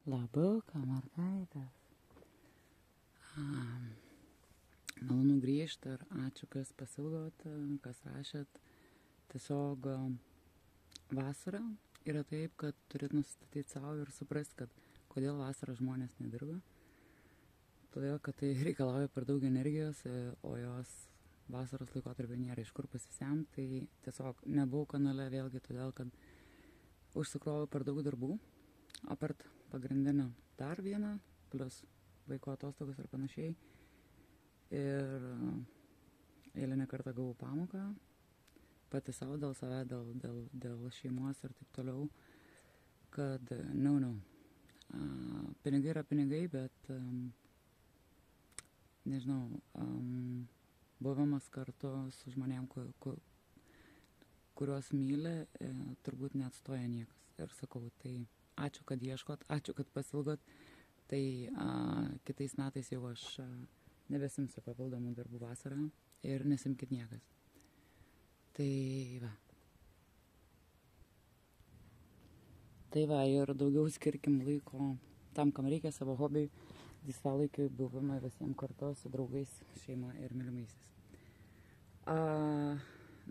Labuką, mergaitės. Malonu grįžti ir ačiū, kas pasilgot, kas rašėt. Tiesiog vasara yra taip, kad turit nusistatyti savo ir suprasti, kad kodėl vasarą žmonės nedirba. Todėl, kad tai reikalauja per daug energijos, o jos vasaros laikotarpį nėra iš kur pasisemti. Tai tiesiog nebuvau kanale vėlgi todėl, kad užsikrovau per daug darbų. Apart pagrindinio dar vieną, plus vaiko atostogos ir panašiai. Ir eilinį kartą gavau pamoką, pati savo dėl save, dėl šeimos ir taip toliau, kad no. Pinigai yra pinigai, bet nežinau, buvimas kartu su žmonėm, kuriuos myli, turbūt neatstoja niekas. Ir sakau, tai ačiū, kad ieškot, ačiū, kad pasilgot. Tai kitais metais jau aš nebesimsiu papildomų darbų vasarą ir nesimkit niekas. Tai va, ir daugiau skirkim laiko tam, kam reikia, savo hobiui, laisvalaikiui, buvimą visiems kartu su draugais, šeima ir mylimaisiais.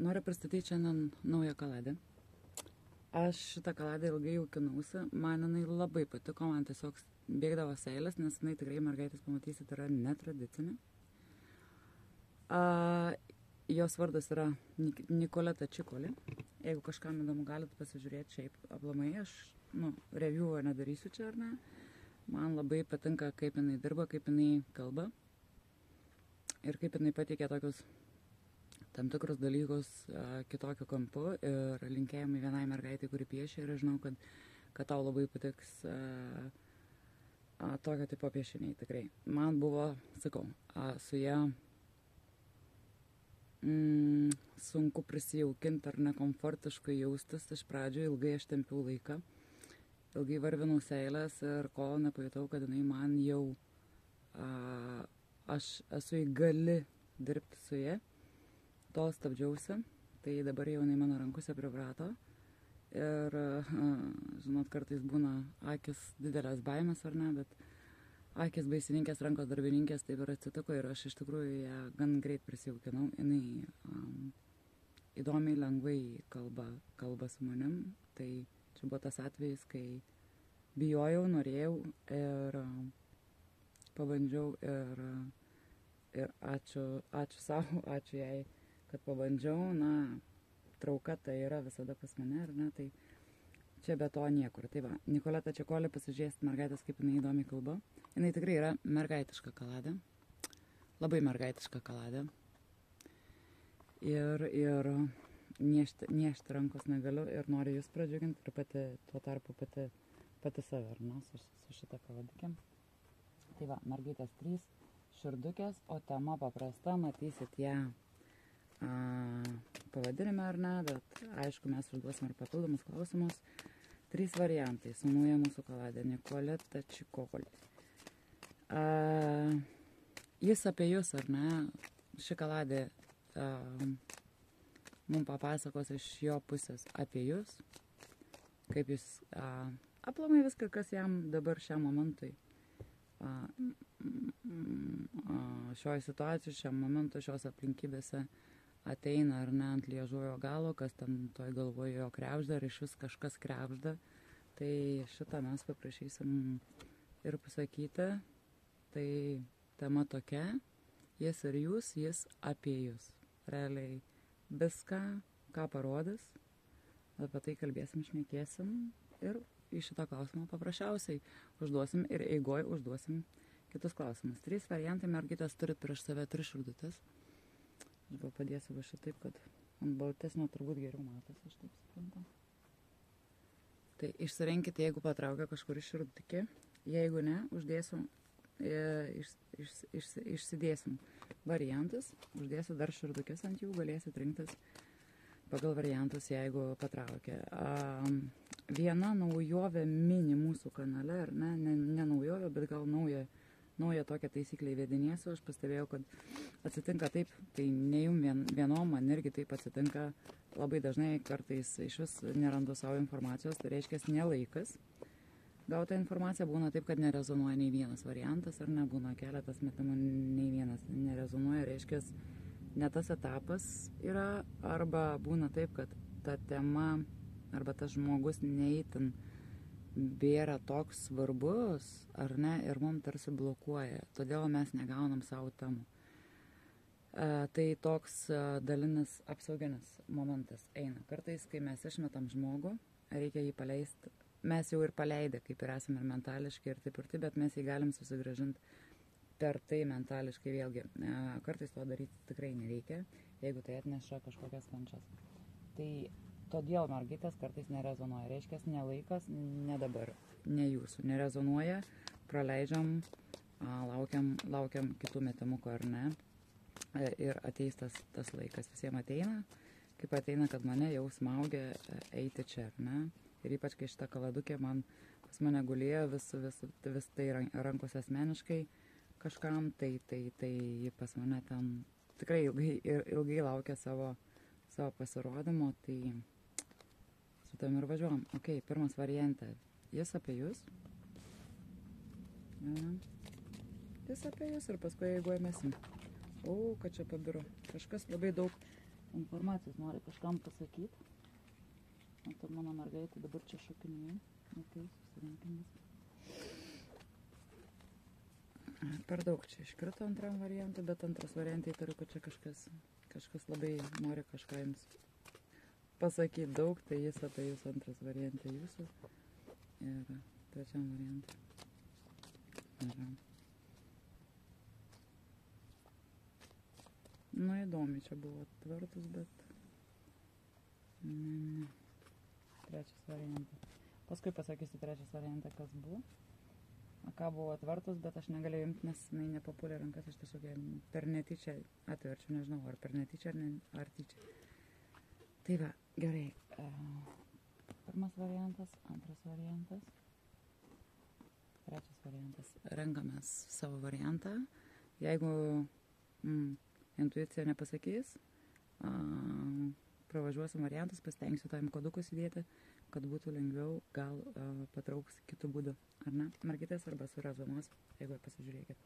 Noriu pristatyti šiandien naują kaladę. Aš šitą kaladę ilgai jaukinausi, man jinai labai patiko, man tiesiog bėgdavo seilės, nes jinai tikrai, mergaitės pamatysit, yra netradicinė. Jos vardas yra Nikoleta Čikolė. Jeigu kažkam įdomu, galite pasižiūrėti šiaip aplamai, aš review nedarysiu čia ar ne. Man labai patinka, kaip jinai dirba, kaip jinai kalba ir kaip jinai pateikia tokius tam tikrus dalykus kitokiu kampu ir linkėjimai vienai mergaitai, kuri piešia, ir aš žinau, kad tau labai patiks tokio tipo piešiniai, tikrai. Man buvo, sakau, su ją sunku prisijaukinti ar nekomfortiškai jaustis. Iš pradžių ilgai aš tempiau laiką, ilgai varvinau seilės ir kol nepajutau, kad jinai man jau aš esu įgali dirbti su ja. Tol stabdžiausi, tai dabar jau jinai mano rankose priprato ir, žinot, kartais būna akis didelės baimės ar ne, bet akis baisininkės, rankos darbininkės, taip ir atsitiko ir aš iš tikrųjų ją gan greit prisijaukinau. Jinai įdomiai, lengvai kalba su manim, tai čia buvo tas atvejis, kai bijojau, norėjau ir pabandžiau ir ačiū savo, ačiū jai, kad pabandžiau. Trauka tai yra visada pas mane, ar ne, tai čia be to niekur. Tai va, Nikoleta Čikolė, pasižiūrėsit mergaitės, kaip jinai įdomiai kalba. Jinai tikrai yra mergaitiška kaladė, labai mergaitiška kaladė. Ir niešti rankos negaliu ir noriu jūs pradžiuginti ir tuo tarpu pati save, ar ne, su šitą kaladikėm. Tai va, mergaitės 3 širdukės, o tema paprasta, matysit ją pavadinime ar ne, bet aišku, mes užduosim ir papildomus klausimus. 3 variantai su nauja mūsų kaladė Nikoleta Čikolė. Jis apie jūs, ar ne, ši kaladė mums papasakos iš jo pusės apie jūs, kaip jūs aplamai viską, kas jam dabar šiam momentui šioje situacijoje, šiam momentui, šios aplinkybėse ateina ar ne ant liežuvio galo, kas ten toj galvoje jo krebžda, ar iš vis kažkas krebžda. Tai šitą mes paprašysim ir pasakyti. Tai tema tokia, jis ir jūs, jis apie jūs. Realiai viską, ką parodys, apie tai kalbėsim, šnekėsim ir į šitą klausimą paprasčiausiai užduosim ir eigoj užduosim kitus klausimus. 3 variantai, mergaitės turit prieš save 3 širdutės. Aš gal padėsiu va šitaip, kad ant baltesnio turbūt geriau matosi, aš taip suprantu. Tai išsirenkite, jeigu patraukia kažkur širdutė, jeigu ne, uždėsiu, išsidėsim variantus, uždėsiu dar širdukės ant jų, galėsit rinktis pagal variantus, jeigu patraukia. Viena naujovė mini mūsų kanale, ar ne naujovė, bet gal naują tokią taisyklę įvedinėsiu. Aš pastebėjau, kad atsitinka taip, tai ne jum vienom, man irgi taip atsitinka labai dažnai, kartais iš vis nerandu savo informacijos, tai reiškia nelaikas. gauta informacija, būna taip, kad nerezonuoja nei vienas variantas, ar ne, būna keletas metimų, nei vienas nerezonuoja, reiškia, ne tas etapas yra, arba būna taip, kad ta tema, arba tas žmogus neįtin bėra toks svarbus, ar ne, ir mums tarsi blokuoja, todėl mes negaunam savo temų. Tai toks dalinis apsauginis momentas eina. Kartais, kai mes išmetam žmogų, reikia jį paleisti. Mes jau ir paleidę, kaip ir esame ir mentališkai, ir taip, bet mes jį galim susigrąžinti per tai mentališkai vėlgi. Kartais to daryti tikrai nereikia, jeigu tai atneša kažkokias kančias. Tai todėl mergaitės kartais nerezonuoja. Reiškia, ne laikas, ne dabar, ne jūsų. Nerezonuoja, praleidžiam, laukiam kitų metimukų ar ne. Ir ateis tas laikas. Visiems ateina, kaip ateina, kad mane jau smaugia eiti čia, ar ne? Ir ypač, kai šita kaladukė pas mane gulėjo vis tai rankose asmeniškai kažkam, tai pas mane ten tikrai ilgai laukia savo pasirodymo, tai su tam ir važiuojam. Ok, pirmas variantą. Jis apie jūs. Jis apie jūs ir paskui jeigu ėmėsim. O, kad čia pabiro. Kažkas labai daug informacijos nori kažkam pasakyti. Matot, mano mergaitė dabar čia šokinėja. Ok, susirinkimas. Per daug čia iškrito antram variantui, bet antras variantai turiu, kad čia kažkas labai nori kažką jums pasakyti daug, tai jis apie jūs antras variantai jūsų. Ir trečiam variantui. Nu, įdomi čia buvo tvirtus, bet ne. Trečias variantas. Paskui pasakysiu trečias variantą, kas buvo. Ką buvo tvirtus, bet aš negalėjau imti, nes jinai nepapulė rankas, aš tiesiog per netyčią atverčiu, nežinau, ar per netyčią, ar tyčia. Tai va, gerai. Pirmas variantas, antras variantas, trečias variantas. Renkamės savo variantą. Jeigu intuicija nepasakys, pravažiuosim variantus, pasitengsiu tam kodukus įdėti, kad būtų lengviau, gal patrauks kitų būdų, ar ne? Mergaitės arba surezonuos, jeigu pasižiūrėkit.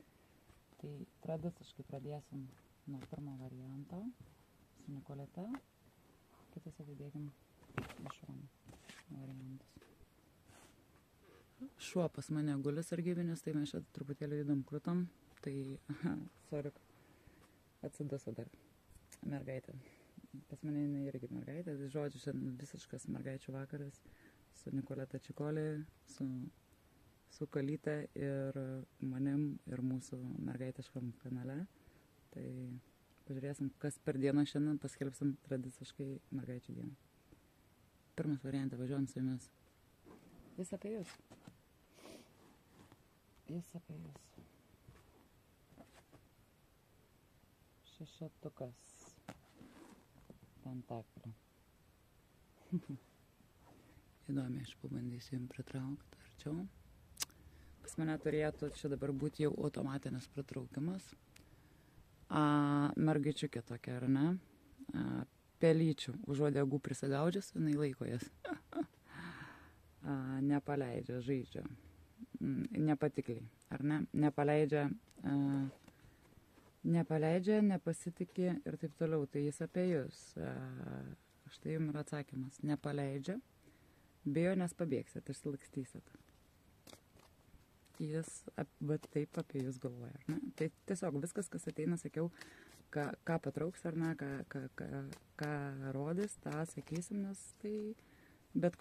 Tai tradiciškai pradėsim nuo pirmo varianto su Nikolete, kitus atidėkim iš šono variantus. Šuo pas mane guli sargybinis, tai mes čia truputėlį judam krutam, tai sorry. Atsiduso dar mergaitė. Pas mane jinai irgi mergaitė. Žodžiu, šiandien visiškas mergaičių vakaras su Nikoleta Čikolė, su Kalyte ir manim ir mūsų mergaitiškam kanale. Tai pažiūrėsim, kas per dieną šiandien paskelbsim tradiciškai mergaičių dieną. Pirmas variantą, važiuojam su jumis. Jis apie jūs. Jis apie jūs. Šešetukas pentaklių. Įdomiai, aš pabandysiu jums pritraukti arčiau. Pas mane turėtų čia dabar būti jau automatinis pritraukimas. Mergaičiukė tokia, ar ne? Pelyčių už uodegų prisigaudžius, jinai laiko jas. Nepaleidžia, žaidžia. Nepatikliai, ar ne? Nepaleidžia, nepasitikė ir taip toliau. Tai jis apie jūs. Štai jums yra atsakymas. Nepaleidžia, bijo, nes pabėgsit, išsilakstysit. Jis taip apie jūs galvoja, ar ne? Tai tiesiog viskas, kas ateina, sakiau, ką patrauks, ar ne, ką rodys, tą sakysim, nes tai bet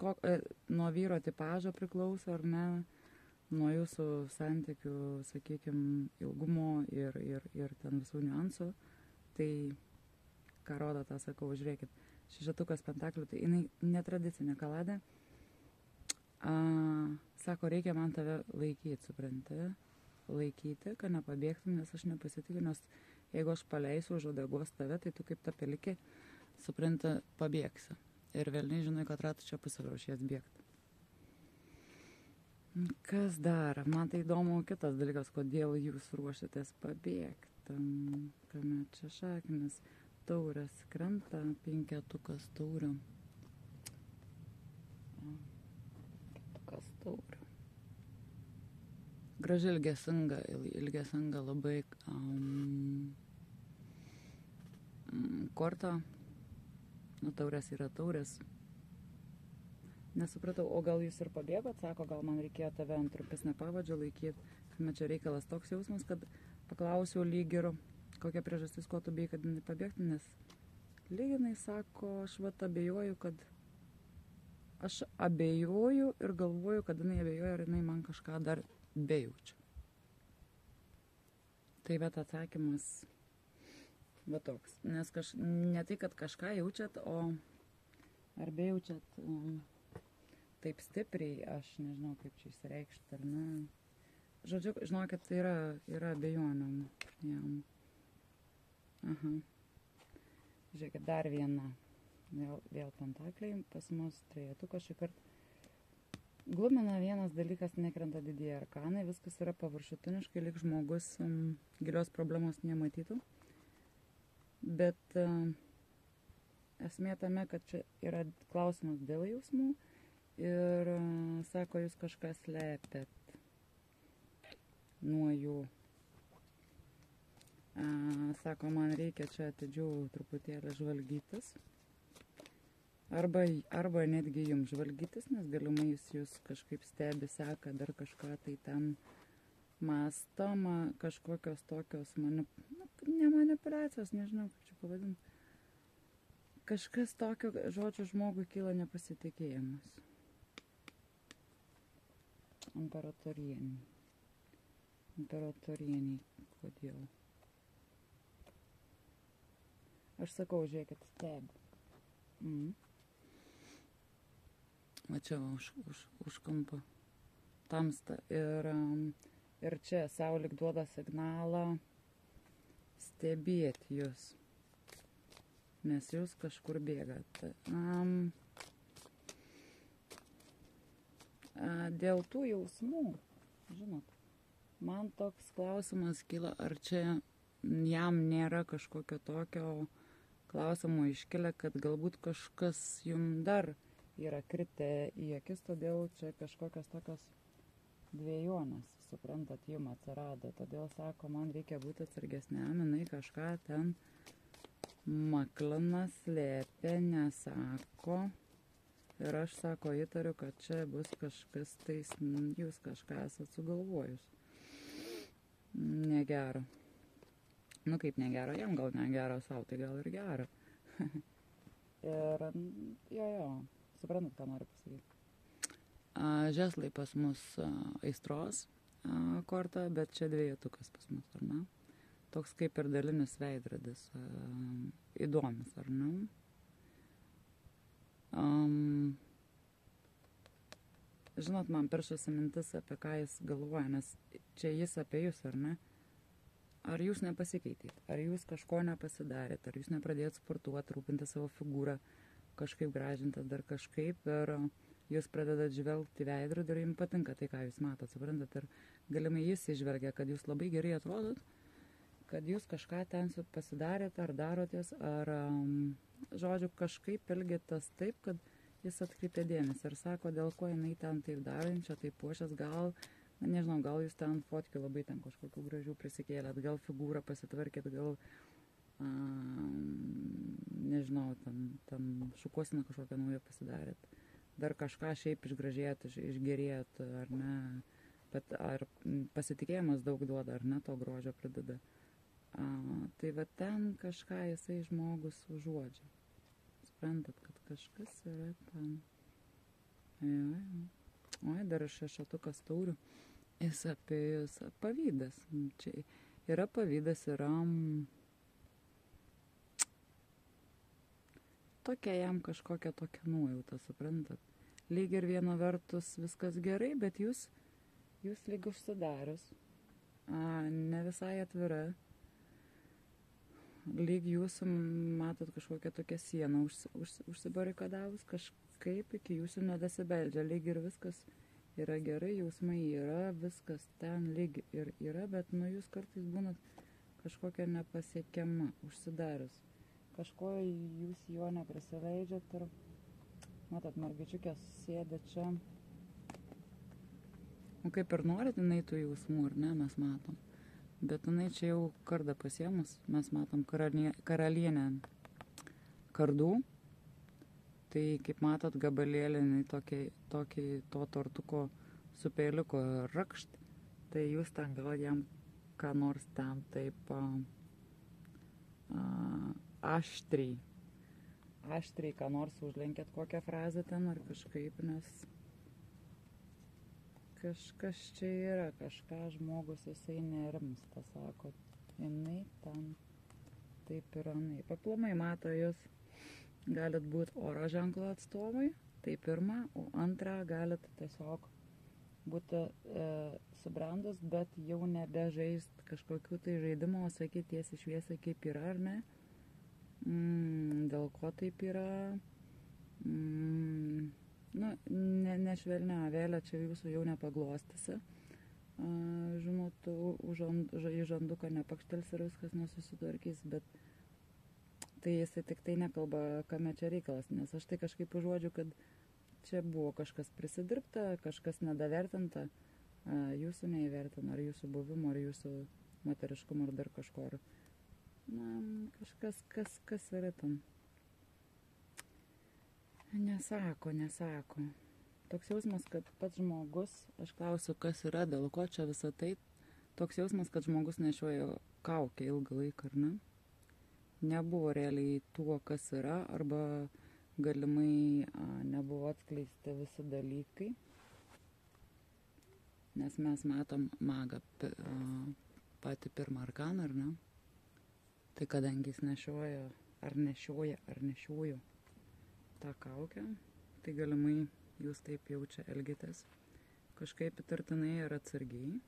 nuo vyro tipažo priklauso, ar ne, nuo jūsų santykių, sakykime, ilgumo ir ten visų niuansų. Tai, ką rodo tą, sakau, žiūrėkit, šešetukas pentaklių, tai jinai netradicinė kaladė. Sako, reikia man tave laikyti, supranti, kad nepabėgtum, nes aš nepasitikiu, nes jeigu aš paleisiu už uodegos tave, tai tu kaip ta pelikė, supranti, pabėgsi. Ir velniai žinai, kad ratu čia pasiruošės bėgti. Kas dar? Man tai įdomu kitas dalykas, kodėl jūs ruošiatės pabėgti. Kame čia šaknis, taurės krenta, penketukas taurių. Penketukas taurių. graži ilgesinga labai korta. Nu, taurės yra taurės. Nesupratau, o gal jūs ir pabėgot, sako, gal man reikėjo tave ant trumpesnio pavadžio laikyti. Bet čia reikalas toks jausmas, kad paklausiau lyg ir kokia priežastis, ko tu bijai, kad jinai pabėgtų, nes lyg jinai sako, aš vat abejoju, kad aš abejoju ir galvoju, kad jinai abejoja, ar jinai man kažką dar bejaučia. Tai bet atsakymas va toks, nes ne tai, kad kažką jaučiat, o ar bejaučiat taip stipriai, aš nežinau, kaip čia išsireikšti, ar ne. Žodžiu, žinokit, tai yra abejonių jam. Aha. Žiūrėkit, dar viena. Vėl pentakliai, pas mus trejetukas šį kartą. Glumina vienas dalykas, nekrenta didieji arkanai, viskas yra paviršutiniškai, lyg žmogus gilios problemos nematytų. Bet esmė tame, kad čia yra klausimas dėl jausmų ir sako, jūs kažką slepiat nuo jų. Sako, man reikia čia atidžiau truputėlį žvalgytis. Arba netgi jums žvalgytis, nes galimai jūs kažkaip stebi, seka, dar kažką tai ten mąstoma, kažkokios tokios ne manipulacijos, nežinau, kaip čia pavadinti. Kažkas tokio, žodžiu, žmogui kyla nepasitikėjimas. Imperatorieniai, kodėl? Aš sakau, žiūrėkit, stebi. Va čia už kampo tamsta ir čia saulė duoda signalą stebėti jūs, nes jūs kažkur bėgat. Dėl tų jausmų, žinot, man toks klausimas kyla, ar čia jam nėra kažkokio tokio klausimo iškelia, kad galbūt kažkas jum dar yra kritę į akis, todėl čia kažkokios tokios dviejonės, suprantat, jum atsirado. Todėl sako, man reikia būti atsargesniam, jinai kažką ten maklina, slėpia, nesako. Ir aš sako, įtariu, kad čia bus kažkas tais, jūs kažką esat sugalvojus. Negero. Nu kaip negero, jam gal negero, savo tai gal ir gero. Ir jo, suprantat, ką noriu pasakyti. Žeslai pas mus aistros korta, bet čia dvejetukas pas mus, ar ne? Toks kaip ir dalinis veidrodis, įdomis, ar ne? Žinot, man peršasi mintis, apie ką jis galvoja, nes čia jis apie jūs, ar ne? Ar jūs nepasikeitėt, ar jūs kažko nepasidarėt, ar jūs nepradėjot sportuoti, rūpinti savo figūrą, kažkaip gražintas, dar kažkaip, ir jūs pradedat žvelgti veidrodį ir jums patinka tai, ką jūs matot, suprantat, ir galimai jis išvelgia, kad jūs labai gerai atrodot, kad jūs kažką ten pasidarėt, ar darotės, ar, žodžiu, kažkaip elgėtės taip, kad jis atkreipė dėmesį ir sako, dėl ko jinai ten taip darančia, taip puošęs, gal, nežinau, gal jūs ten fotkių labai ten kažkokių gražių prisikėlėt, gal figūrą pasitvarkėt, gal, nežinau, ten šukuosiną kažkokią naują pasidarėt, dar kažką šiaip išgražėjot, išgerėjot, ar ne, bet ar pasitikėjimas daug duoda, ar ne, to grožio prideda. Tai va ten kažką jisai žmogus užuodžia. Suprantat, kad kažkas yra ten. Oi, dar šešetukas taurių. Jis apie jūs pavydas. Čia yra pavydas, yra tokia jam kažkokia tokia nuojauta, suprantat. Lyg ir viena vertus viskas gerai, bet jūs lyg užsidarius, ne visai atvira. Lyg jūs matot kažkokią tokią sieną užsibarikadavus, kažkaip iki jūsų nedasibeldžia, lyg ir viskas yra gerai, jausmai yra, viskas ten lyg ir yra, bet nu jūs kartais būnat kažkokia nepasiekiama, užsidarius. Kažko jūs jo neprisileidžiat ir, matot, mergičiukės sėdė čia kaip ir norit, jinai tų jausmų, ar ne, mes matom. Bet jinai čia jau kardą pasiemus, mes matom karalienę kardų. Tai kaip matot gabalėlį, tokį to tortuko su peiliuko rakšt, tai jūs ten gal jam ką nors ten taip aštriai ką nors užlenkėt kokią frazę ten ar kažkaip, nes kažkas čia yra, kažką žmogus jisai nerimsta, sako, jinai ten taip yra, naip. Aplamai mato jūs, galit būti oro ženklo atstovai, tai pirma, o antra, galit tiesiog būti subrandus, bet jau nebežaist kažkokių tai žaidimų, o sakyti tiesiai šviesiai kaip yra, ar ne? Dėl ko taip yra? Nešvelnia avėlė, čia jūsų jau nepaglostysi. Žinot, į žanduką nepakštels ir viskas nesusitvarkys, bet tai jisai tik tai nekalba, kame čia reikalas, nes aš tai kažkaip užuodžiu, kad čia buvo kažkas prisidirbta, kažkas nedavertinta, jūsų neįvertina, ar jūsų buvimo, ar jūsų moteriškumo, ar dar kažko. Kažkas, kas yra ten. Nesako. Toks jausmas, kad pats žmogus, aš klausiu, kas yra, dėl ko čia visą tai, toks jausmas, kad žmogus nešiojo kaukę ilgą laiką, ar ne? Nebuvo realiai tuo, kas yra, arba galimai nebuvo atskleisti visi dalykai, nes mes matom magą patį pirmą arkaną, ar ne? Tai kadangi jis nešiojo tą kaukę, tai galimai jūs taip jau čia elgitės kažkaip įtartinai ir atsargiai,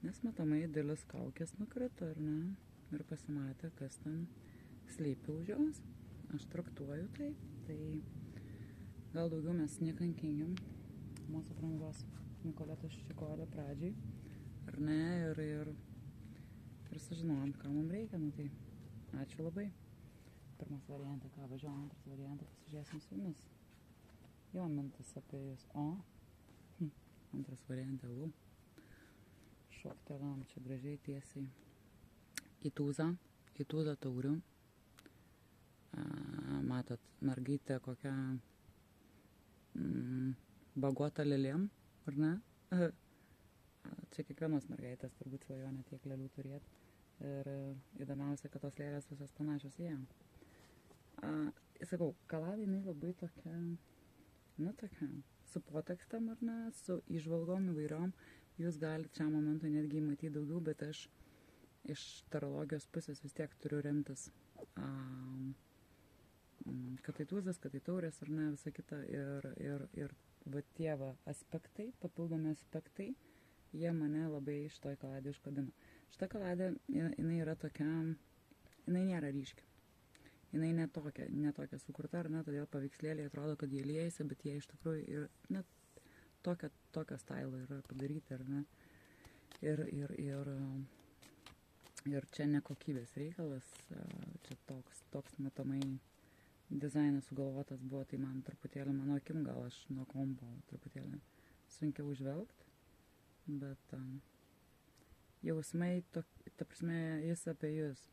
nes matomai dalis kaukės nukrito, ar ne? Ir pasimatė, kas ten slypi už jos. Aš traktuoju taip, tai gal daugiau mes nekankinkim mūsų brangios Nikoletos Čikolio pradžiai, ar ne? Ir sužinojom, ką mums reikia, tai ačiū labai. Pirmas variantą, ką važiuojam, antras variantą, pasižiūrėsim su jumis. Jo mintis apie jūs. Antras variantą, šoktelam čia gražiai tiesiai į tūzą taurių. Matot, mergaitė kokią bagotą lėlėm, ar ne? Čia kiekvienos mergaitės turbūt svajonė tiek lėlių turėti. Ir įdomiausia, kad tos lėlės visos panašios į ją. Sakau, kalada jinai labai tokia, su potekstam, ar ne, su įžvalgom įvairiom. Jūs galite šiam momentui netgi matyti daugiau, bet aš iš tarologijos pusės vis tiek turiu remtis, kad tai tūzas, kad tai taurės, ar ne, visa kita. Ir va tie aspektai, papildomi aspektai, jie mane labai šitoj kaladė užkabino. Šita kaladė, jinai yra tokia, jinai nėra ryški. Jinai netokia sukurta, ar ne, todėl paveikslėliai atrodo, kad jie liejasi, bet jie iš tikrųjų ir net tokio stilo yra padaryti, ar ne. Ir čia ne kokybės reikalas, čia toks matomai dizainas sugalvotas buvo, tai man truputėlį, mano akim gal aš nuo kompo truputėlį sunkiau užvelgti, bet jausmai, ta prasme, jis apie jūs.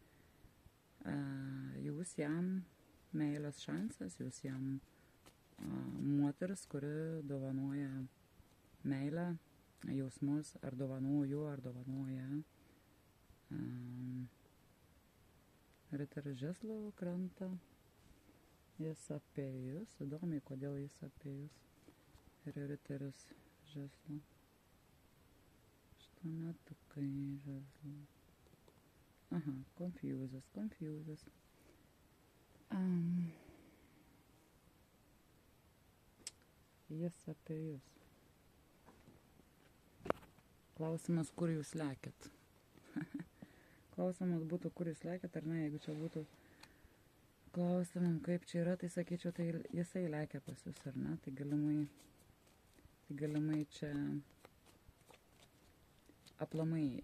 Jūs jam meilės šansas, jūs jam moteris, kuri dovanoja meilę, jausmus, ar dovanoju, ar dovanoja riteris žeslų krantą. Jis apie jūs, įdomiai, kodėl jis apie jūs. Ir riteris žeslų. Aštuonetukai žeslų. Aha, confused. Jis apie jūs. Klausimas, kur jūs lekiat. Klausimas būtų, kur jūs lekiat, ar ne, jeigu čia būtų klausimam, kaip čia yra, tai sakyčiau, tai jisai lekia pas jūs, ar ne, tai galimai čia aplamai,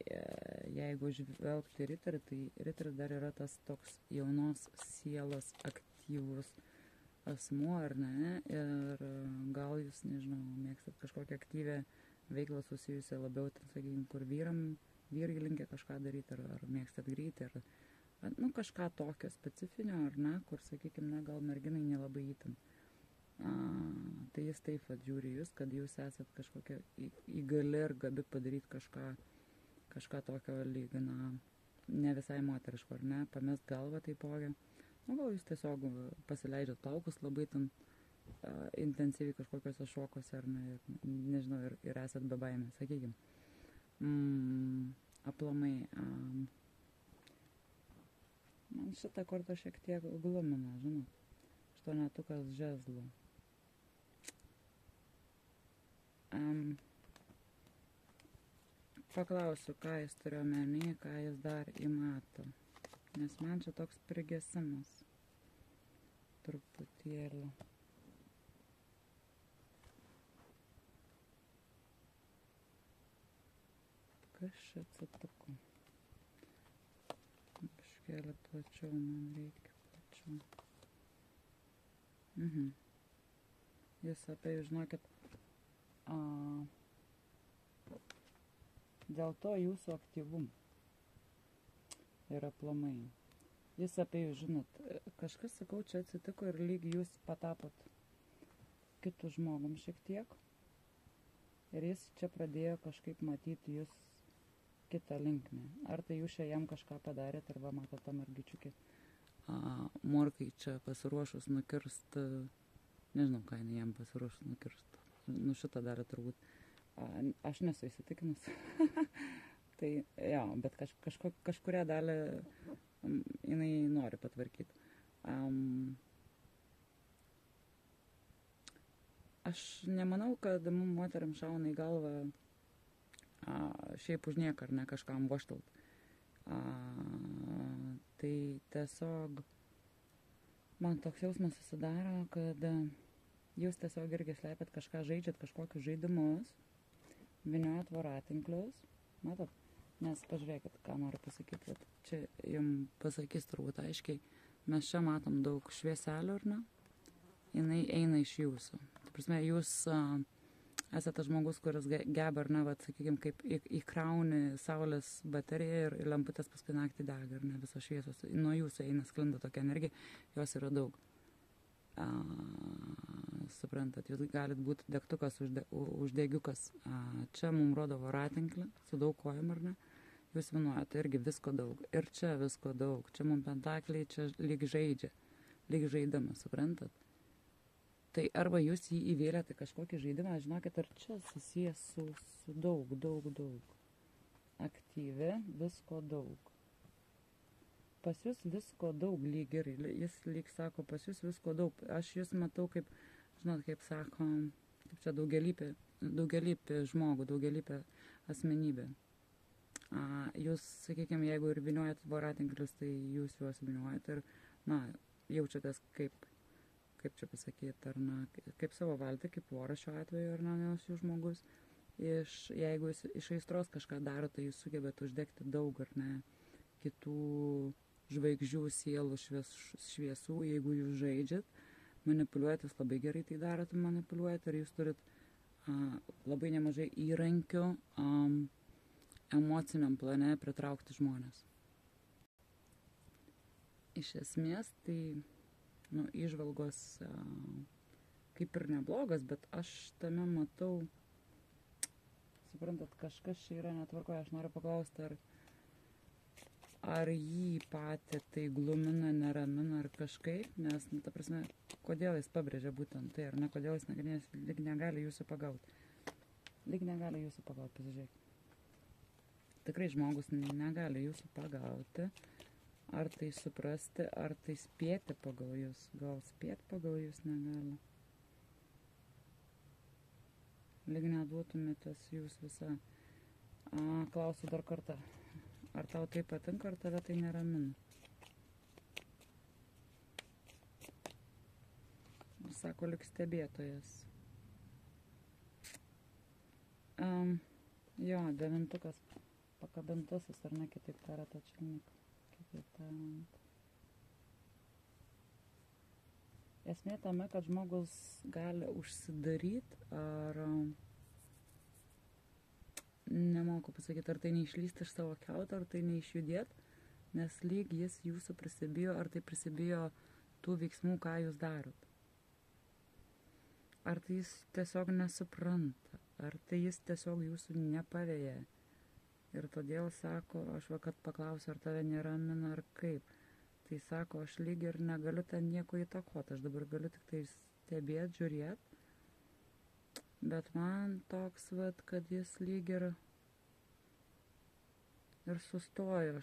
jeigu žvelgti riterį, tai riteris dar yra tas toks jaunos sielos aktyvus asmuo, ar ne, ir gal jūs, nežinau, mėgstat kažkokią aktyvę veiklą susijusią labiau, ten, sakykime, kur vyrai linkia kažką daryti, ar mėgstat gryti, nu, kažką tokio specifinio, ar ne, kur, sakykime, na, gal merginai nelabai įtin. Tai jis taip vat žiūri jūs, kad jūs esat kažkokia įgali ir gabi padaryti kažką tokio lyg, na, ne visai moteriško, ar ne, pamest galvą taipogi. Nu, gal jūs tiesiog pasileidžiat plaukus labai ten intensyviai kažkokiuose šokuose, ar ne, nežinau, ir esat be baimės, sakykime. Aplamai, man šitą kortą šiek tiek glumina, žinot, 8 žezlų. Paklausiu, ką jis turi omeny, ką jis dar įmato, nes man čia toks prigesimas truputėlį. Kas čia atsitiko? Biškėlį plačiau, man reikia plačiau. Jis apie, žinokit, dėl to jūsų aktyvumų ir aplamai. Jis apie jūs, žinot, kažkas, sakau, čia atsitiko ir lyg jūs patapot kitų žmogum šiek tiek. Ir jis čia pradėjo kažkaip matyti jūs kitą linkmę. Ar tai jūs čia jam kažką padarėt, arba matot tą mergičiukį morkai čia pasiruošus nukirst, nežinau, ką jinai jam pasiruošus nukirst. Nu, šitą darė turbūt. Aš nesu įsitikinus. Tai, jo, bet kažkuria dalį jinai nori patvarkyti. Aš nemanau, kad mum moteriam šauna į galvą šiaip už nieką, ar ne, kažkam voštalt. Tai tiesiog man toks jausmas susidaro, kad jūs tiesiog irgi slepiat kažką, žaidžiat kažkokius žaidimus, vyniojat voratinklius, matot, nes pažiūrėkit, ką noriu pasakyti, vat, čia jums pasakys turbūt aiškiai, mes čia matom daug švieselių, ar ne, jinai eina iš jūsų. Tai prasme, jūs esate žmogus, kuris geba, ar ne, vat, sakykime, kaip įkrauni saulės bateriją ir lemputės paskui naktį dega, ar ne, visos šviesos, nuo jūsų eina, sklinda tokia energija, jos yra daug. Suprantat, jūs galit būti degtukas, uždegiukas. Čia mums rodo voratinklį su daug kojom, ar ne? Jūs vinuojate irgi visko daug. Ir čia visko daug. Čia mums pentakliai, čia lyg žaidžia. Lyg žaidimas, suprantat? Tai arba jūs jį įvėlėte kažkokį žaidimą, žinokit, ar čia susijęs su daug. Aktyvi, visko daug. Pas jūs visko daug lyg ir, jis lyg sako, pas jūs visko daug. Aš jūs matau kaip, žinot, kaip sako, kaip čia daugialypį žmogų, daugialypį asmenybę. Jūs, sakykime, jeigu ir vyniojat voratinklius, tai jūs juos vyniojat ir, na, jaučiatės kaip čia pasakyti, ar na, kaip savo valtį, kaip voras šiuo atveju, ar na, nes jūs žmogus. Jeigu jūs iš aistros kažką daro, tai jūs sugebėt uždegti daug, ar ne, kitų žvaigždžių, sielų, šviesų, jeigu jūs žaidžiat, manipuliuojat, jūs labai gerai tai darot, manipuliuojat, ir jūs turit labai nemažai įrankių emociniam plane pritraukti žmonės. Iš esmės, tai įžvalgos kaip ir neblogas, bet aš tame matau, suprantat, kažkas čia yra netvarkoje, aš noriu paklausti, ar jį patį tai glumina, neramina ar kažkaip, nes, ta prasme, kodėl jis pabrėžia būtent tai, ar ne, kodėl jis lyg negali jūsų pagauti. Lyg negali jūsų pagauti, pasižiūrėkit. Tikrai žmogus negali jūsų pagauti, ar tai suprasti, ar tai spėti pagal jūs. Gal spėti pagal jūs negali. Lyg neduotumėtės jūs visą. Klausiu dar kartą. Ar tau tai patinka, ar tave tai neramina? Sako, lyg stebėtojas. Jo, 9 pakabintasis, ar ne, kitaip tariant, atšilnik. Kitaip tariant. Esmė tame, kad žmogus gali užsidaryti, ar nemoku pasakyti, ar tai neišlysti iš savo kiauto, ar tai neišjudėt, nes lyg jis jūsų prisibijo, ar tai prisibijo tų veiksmų, ką jūs darot. Ar tai jis tiesiog nesupranta, ar tai jis tiesiog jūsų nepaveja. Ir todėl sako, aš vakar paklausiu, ar tave neramina, ar kaip. Tai sako, aš lyg ir negaliu ten nieko įtakoti, aš dabar galiu tik tai stebėti, žiūrėti. Bet man toks, vat, kad jis lyg ir sustojo,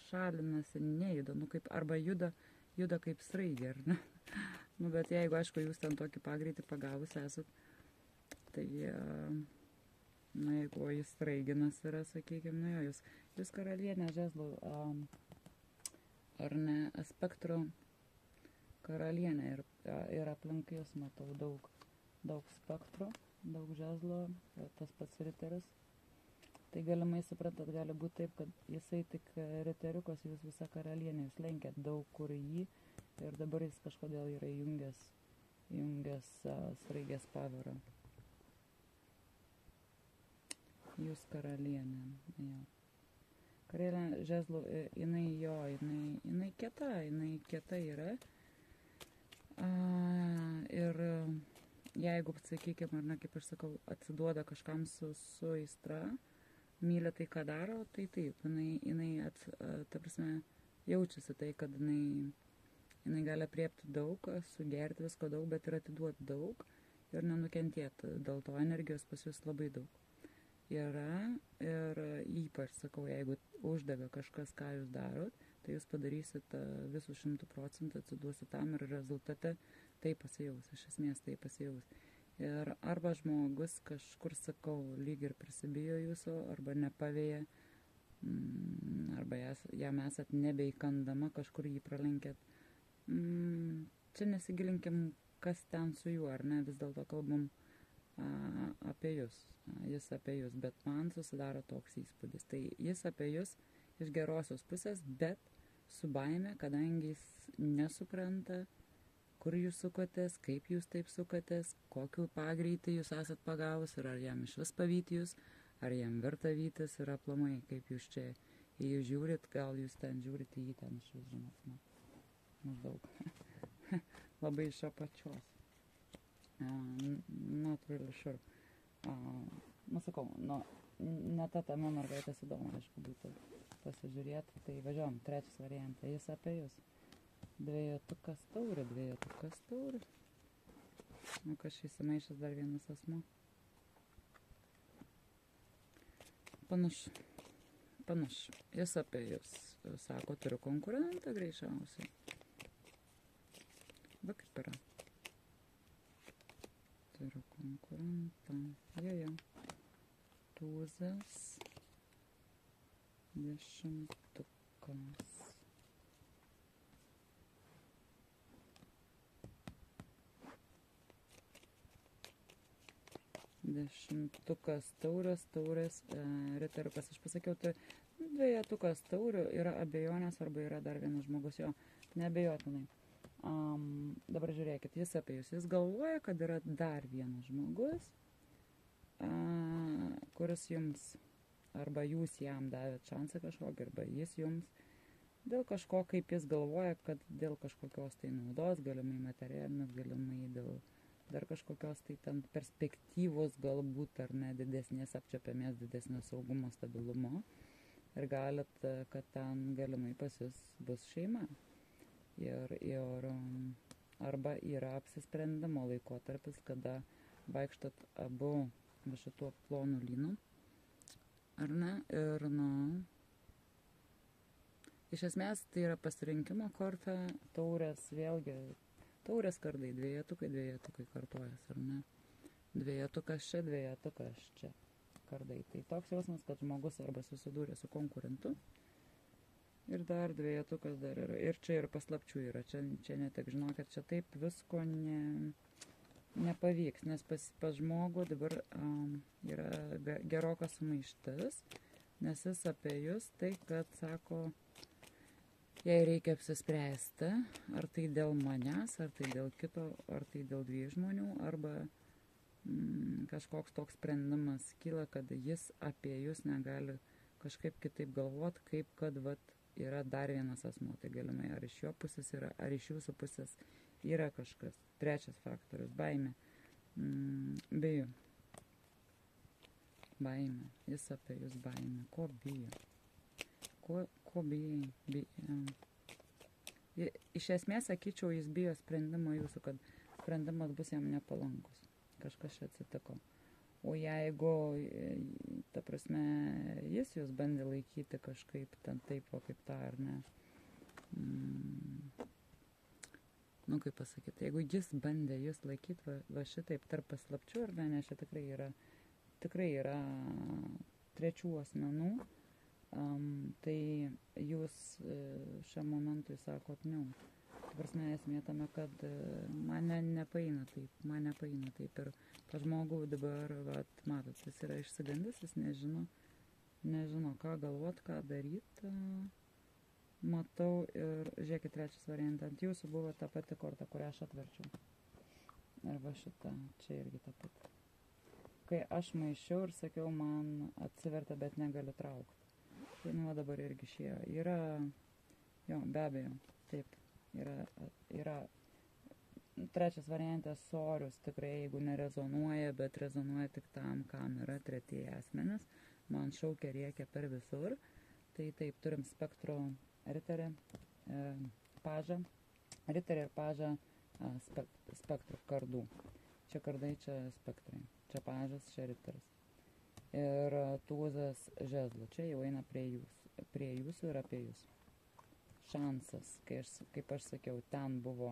šalinasi, nejuda, nu kaip, arba juda kaip sraigė, ar ne? Nu, bet jeigu, aišku, jūs ten tokį pagreitį pagavus esat, tai, nu, jeigu jis sraiginas yra, sakykime, nu jo, jūs karalienė žezlų, ar ne, spektro karalienė ir aplink jūs matau daug spektro, daug žezlo, tas pats riteris. Tai galimai suprantat, gali būti taip, kad jisai tik riteriukas, jūs visa karalienė, jūs lenkėt daug kur jį ir dabar jis kažkodėl yra jungęs sraigės pavirą. Jūs karalienė, jo. Karalienė žezlų, jinai kieta yra. Ir jeigu, sakykime, ar ne, kaip aš sakau, atsiduoda kažkam su aistra, myli tai, ką daro, tai taip, jinai ta prasme, jaučiasi tai, kad jinai gali apriepti daug, sugerti visko daug, bet ir atiduoti daug ir nenukentėti. Dėl to energijos pas jūs labai daug yra ir ypač, sakau, jeigu uždega kažkas, ką jūs darot, tai jūs padarysit visų 100%, atsiduosit tam ir rezultate tai pasijaus, iš esmės tai pasijaus. Ir arba žmogus kažkur, sakau, lyg ir prisibijo jūsų, arba nepaveja, arba jam esat nebeįkandama, kažkur jį pralenkėt. Čia nesigilinkim, kas ten su juo, ar ne, vis dėlto kalbam apie jūs, jis apie jūs, bet man susidaro toks įspūdis. Tai jis apie jūs iš gerosios pusės, bet su baime, kadangi jis nesupranta, kur jūs sukotės, kaip jūs taip sukotės, kokiu pagreitį jūs esat pagavus ir ar jam iš vis pavyti jūs, ar jam verta vytis ir aplamai, kaip jūs čia į jį žiūrit, gal jūs ten žiūrit į jį ten iš vis, žinot, maždaug. Labai iš apačios. Not really sure. Nu, sakau, ne ta tema mergaitės įdomu, aišku, būtų pasižiūrėti. Tai važiuojam, trečias variantas, jis apie jūs. Dvejetukas taurė. Nu, kas įsimaišęs dar vienas asmuo. Panašu. Jis apie jūs. Sako, turiu konkurentą greičiausiai. Va kaip yra. Turiu konkurentą. Jo. Tūzas. Dešimtukas. Dešimtukas taurės, riteriukas. Aš pasakiau, tai dvejetukas taurių yra abejonės arba yra dar vienas žmogus, jo, neabejotinai. Dabar žiūrėkit, jis apie jūs. Jis galvoja, kad yra dar vienas žmogus, kuris jums, arba jūs jam davėt šansą kažkokį, arba jis jums, dėl kažko, kaip jis galvoja, kad dėl kažkokios tai naudos, galimai materialinės, galimai dėl dar kažkokios tai ten perspektyvos galbūt, ar ne, didesnės apčiapiamės, didesnio saugumo, stabilumo. Ir galit, kad ten galimai pas jūs bus šeima. Ir arba yra apsisprendimo laikotarpis, kada vaikštat abu šituo plonu lynu. Ar ne? Ir, iš esmės tai yra pasirinkimo korta, taurės vėlgi, taurės kardai, dvejetukai kartojas, ar ne? Dvejetukas čia kardai. Tai toks jausmas, kad žmogus arba susidūrė su konkurentu ir dar dvejetukas dar yra. Ir čia ir paslapčių yra. Čia ne tik žinokit, čia taip visko nepavyks, nes pas žmogų dabar yra gerokas sumaištis, nes jis apie jūs tai, kad sako, jei reikia apsispręsti, ar tai dėl manęs, ar tai dėl kito, ar tai dėl dviejų žmonių, arba kažkoks toks sprendimas kyla, kad jis apie jūs negali kažkaip kitaip galvot, kaip kad vat, yra dar vienas asmuo. Tai galimai ar iš jo pusės yra, ar iš jūsų pusės yra kažkas. Trečias faktorius – baimė. Bijo. Baimė. Jis apie jūs baimė. Ko bijo? Ko bijai? Iš esmės, sakyčiau, jis bijo sprendimo jūsų, kad sprendimas bus jam nepalankus. Kažkas čia atsitiko. O jeigu, ta prasme, jis jūs bandė laikyti kažkaip ten taip, o kaip tą, ar ne? Nu, kaip pasakyti, jeigu jis bandė jūs laikyti va šitaip tarp paslapčių, ar ne, nes čia tikrai yra trečių asmenų, tai jūs šiam momentui sakot, ta prasme, esmė tame, kad man nepaeina taip ir tą žmogų dabar, vat, matot, jis yra išsigandęs, jis nežino ką galvot, ką daryt, matau ir žiūrėkit trečias variantas, ant jūsų buvo ta pati korta, kurią aš atverčiau, arba šita, čia irgi ta pati. Kai aš maišiau ir sakiau, man atsiverta, bet negaliu traukti. Tai nu dabar irgi šie yra, jo, be abejo, taip, yra trečias variantas sorius, tikrai jeigu nerezonuoja, bet rezonuoja tik tam, kam yra tretieji asmenys, man šaukia rėkia per visur, tai taip, turim spektro riterį, pažą, riterį ir pažą spektro kardų. Čia kardai, čia spektrai, čia pažas, čia riteris. Ir tūzas žezlų, čia jau eina prie jūsų ir apie jūs. Šansas, kaip aš sakiau, ten buvo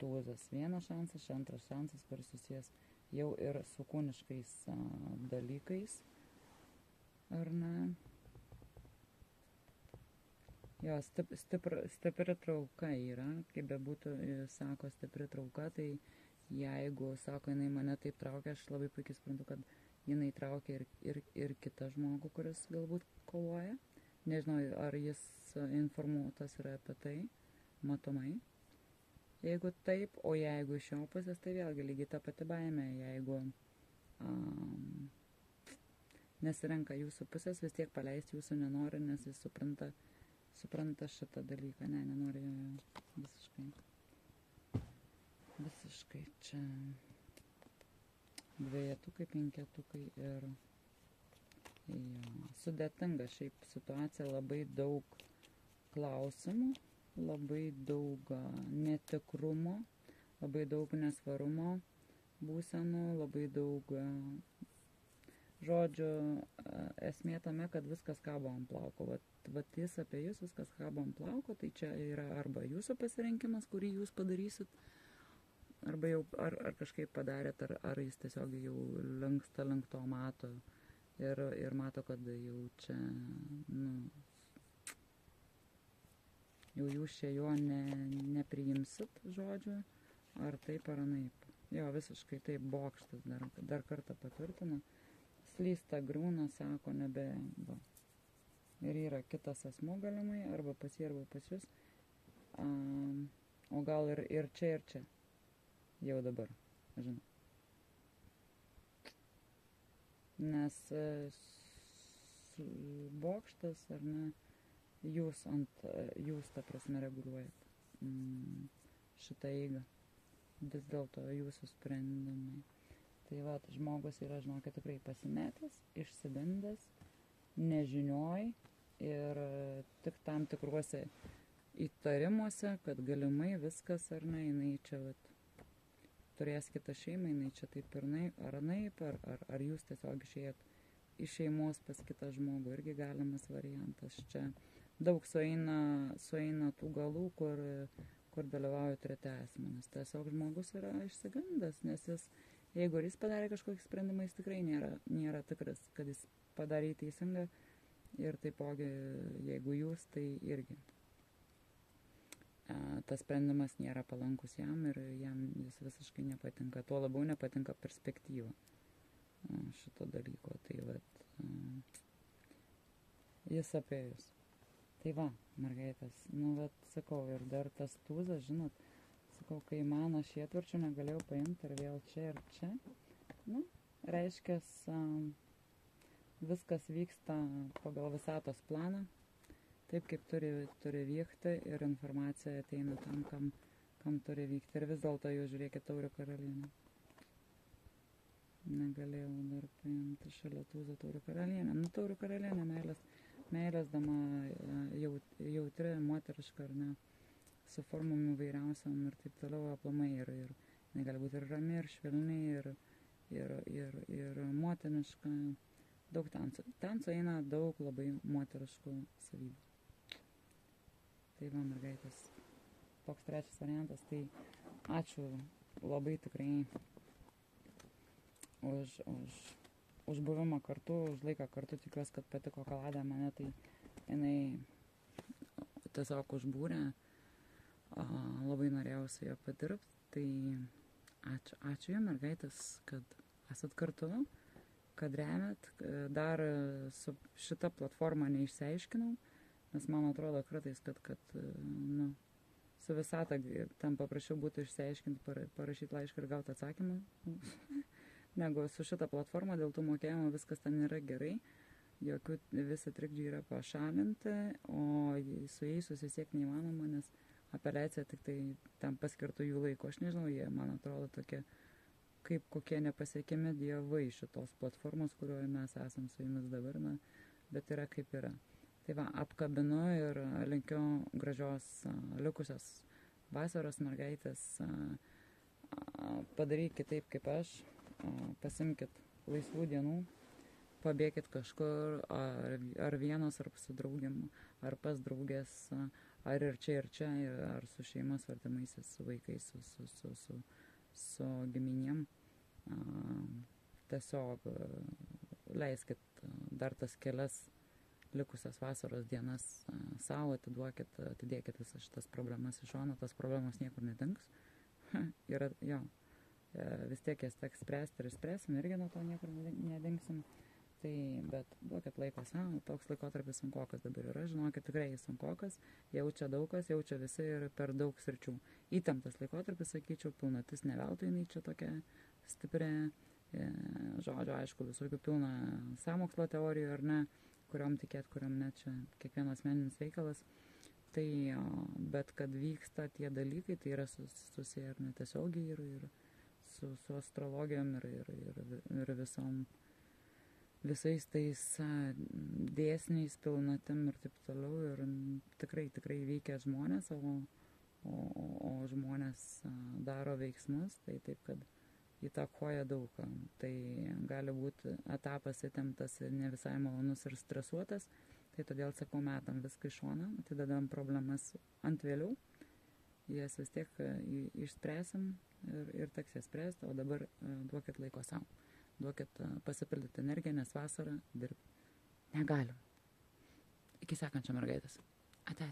tūzas vienas šansas, antras šansas, kuris susijęs jau ir su kūniškais dalykais, ar ne? Jo, stipri trauka yra, kaip bebūtų, sako stipri trauka, tai jeigu, sako, jinai mane taip traukia, aš labai puikiai suprantu, kad jinai traukia ir kitą žmogų, kuris galbūt kovoja. Nežinau, ar jis informuotas yra apie tai, matomai. Jeigu taip, o jeigu iš jo pusės, tai vėlgi lygiai ta pati baimė. Jeigu nesirenka jūsų pusės, vis tiek paleisti jūsų nenori, nes jis supranta šitą dalyką. Ne, nenori jo visiškai čia dvejetukai, penketukai ir sudėtinga šiaip situacija, labai daug klausimų, labai daug netikrumo, labai daug nesvarumo būsenų, labai daug žodžių, esmė tame, kad viskas kabo ant plauko. Vat jis apie jūs, viskas kabo ant plauko, tai čia yra arba jūsų pasirinkimas, kurį jūs padarysit, arba jau ar kažkaip padarėt, ar jis tiesiog jau linksta link to mato ir mato, kad jau čia, jau jūs čia jo nepriimsit žodžių, ar taip ar anaip. Jo, visiškai taip, bokštas dar kartą patvirtina. Slysta, griūna, sako, va. Ir yra kitas asmuo galimai, arba pas jį, arba pas jūs. O gal ir čia. Jau dabar, žinau. Nes bokštas, ar ne, jūs ta prasme reguliuojat šitą eigą. Vis dėlto jūsų sprendimai. Tai va, žmogus yra, žinokit, tikrai pasimetęs, išsigandęs, nežinioj ir tik tam tikruose įtarimuose, kad galimai viskas, ar ne, jinai čia vat turės kitą šeimą, jinai čia taip ir anaip, ar jūs tiesiog išėjot iš šeimos pas kitą žmogų, irgi galimas variantas. Čia daug sueina tų galų, kur dalyvauja treti asmenys. Tiesiog žmogus yra išsigandęs, nes jeigu jis padarė kažkokį sprendimą, jis tikrai nėra tikras, kad jis padarė teisingą, ir taipogi, jeigu jūs, tai irgi. Tas sprendimas nėra palankus jam ir jam jis visiškai nepatinka. Tuo labiau nepatinka perspektyva šito dalyko. Tai vat, jis apie jūs. Tai va, mergaitės, sakau, ir dar tas tūzas, žinot, sakau, kai man aš atverčiu, negalėjau paimti ir vėl čia ir čia. reiškia, viskas vyksta pagal visatos planą, taip kaip turi vykti ir informacija ateina tam, kam turi vykti. Ir vis dėlto jūs žiūrėkit Taurių karalienę. Negalėjau dar paimti šalia Tūzo Taurių karalienę. Nu, Taurių karalienė meilės dama, jautri, moteriška, ar ne, su formom įvairiausiam ir taip toliau aplamai. Ir gali būti ir rami, ir švelni, ir motiniška. Daug tancų. Tancų eina daug labai moteriškų savybių. Tai va, mergaitės, toks trečias variantas. Tai ačiū labai tikrai už buvimą kartu, už laiką kartu. Tikiuosi, kad patiko kaladė mane, tai jinai tiesiog užbūrė. Labai norėjau su ją padirbti. Tai ačiū jums, mergaitės, kad esat kartu, kad remiat. Dar su šita platforma neišsiaiškinau, nes man atrodo kartais, kad nu, su visata tam paprašiau būtų išsiaiškinti, parašyti laišką ir gauti atsakymą, negu su šita platforma. Dėl tų mokėjimų viskas ten yra gerai, jokių visi trikdžiai yra pašalinti, o su jais susisiekti neįmanoma, nes apeliacija tik tai tam paskirtų jų laiko. Aš nežinau, jie man atrodo tokie kaip kokie nepasiekiami dievai šitos platformos, kurioje mes esam su jumis dabar, na, bet yra kaip yra. Tai va, apkabinu ir linkiu gražios likusios vasaros, mergaitės. Padarykit taip kaip aš, pasimkit laisvų dienų, pabėkit kažkur, ar vienos, ar su draugėm, ar pas draugės, ar ir čia, ar su šeimos artimaisiais, su vaikais, su giminėm. Tiesiog leiskit dar tas kelias likusias vasaros dienas savo, atidėkit visas šitas problemas iš šono, tas problemas niekur nedings. Yra, jo, vis tiek jas teks spręsti ir spręsim, irgi nuo to niekur nedingsim. Tai, bet duokit laiko savo, toks laikotarpis sunkokas dabar yra, žinokit, tikrai sunkokas, jaučia daug kas, jaučia visi ir per daug sričių. Įtemptas laikotarpis, sakyčiau, pilnatis ne veltui, jinai čia tokia stipri, žodžio, aišku, visokių pilna sąmokslo teorijų, ar ne, kuriom tikėt, kuriom ne, čia kiekvieno asmeninis reikalas. Tai, bet kad vyksta tie dalykai, tai yra susiję ir netiesiogiai, ir su astrologijom, ir visais tais dėsniais, pilnatim ir taip toliau. Ir tikrai veikia žmonės, o žmonės daro veiksmus, tai taip, kad įtakoja daug. Tai gali būti etapas įtemptas ir ne visai malonus ir stresuotas, tai todėl sakau, metam viską iš šoną, atidedam problemas ant vėliau, jas vis tiek išspręsim ir teks jas spręsti, o dabar duokit laiko savo. Duokit pasipildyti energiją, nes vasarą dirbti negalim. Iki sekančio, mergaitės. Ate.